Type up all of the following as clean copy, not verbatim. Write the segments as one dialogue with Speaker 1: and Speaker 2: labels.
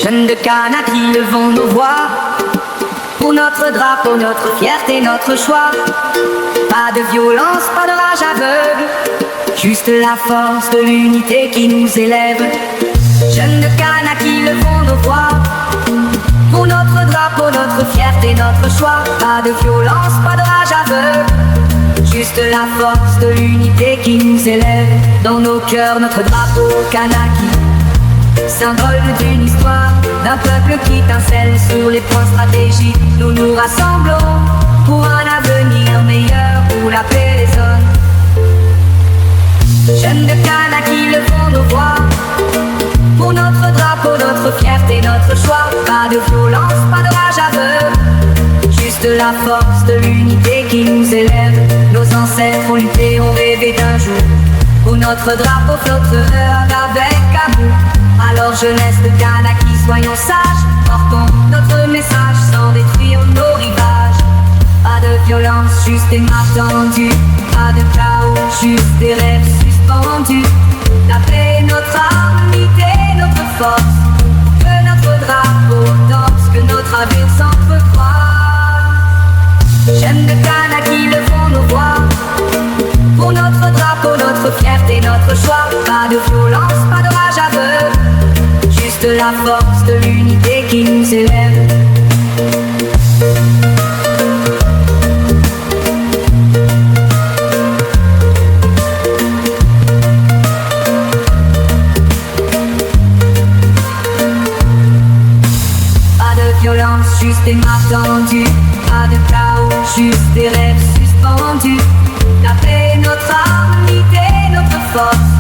Speaker 1: Jeunes de Cana qui levons nos voix pour notre drapeau, notre fierté, notre choix. Pas de violence, pas de rage aveugle, juste la force de l'unité qui nous élève. Jeunes de Cana qui levons nos voix pour notre drapeau, notre fierté, notre choix. Pas de violence, pas de rage aveugle, juste la force de l'unité qui nous élève. Dans nos cœurs, notre drapeau Kanaki, symbole d'une histoire, d'un peuple qui étincelle sur les points stratégiques. Nous nous rassemblons pour un avenir meilleur, pour la paix des hommes. Jeunes de Kanaki levons nos voix pour notre drapeau, notre fierté, notre choix. Pas de violence, pas de rage aveugle, juste la force de l'unité qui nous élève. Nos ancêtres ont lutté, ont rêvé d'un jour où notre drapeau flotterait avec amour. Alors jeunesse de Kanaki, soyons sages, portons notre message sans détruire nos rivages. Pas de violence, juste des marches tendues, pas de chaos, juste des rêves suspendus. La paix est notre arme, l'unité notre force, que notre drapeau danse, que notre avenir s'entrecroise. Jeunes de Kanaki levons nos voix pour notre drapeau, notre fierté, notre choix. Pas de violence, pas de rage aveugle, juste la force de l'unité qui nous élève. Pas de violence, juste des marches tendues, pas de chaos, juste des rêves suspendus. La paix est notre arme, l'unité notre force,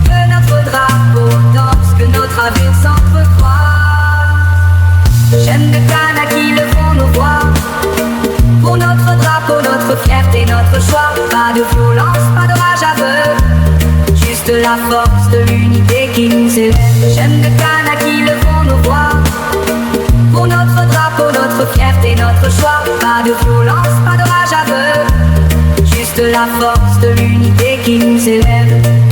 Speaker 1: que notre drapeau danse, que notre avenir s'entrecroise. Jeunes de Kanaki levons nos voix pour notre drapeau, notre fierté, notre choix. Pas de violence, pas de rage aveugle, juste la force de l'unité qui nous élève. Jeunes de Kanaki levons nos voix pour notre drapeau, notre fierté, notre choix. Pas de violence, pas de rage aveugle, juste la force de l'unité qui nous élève.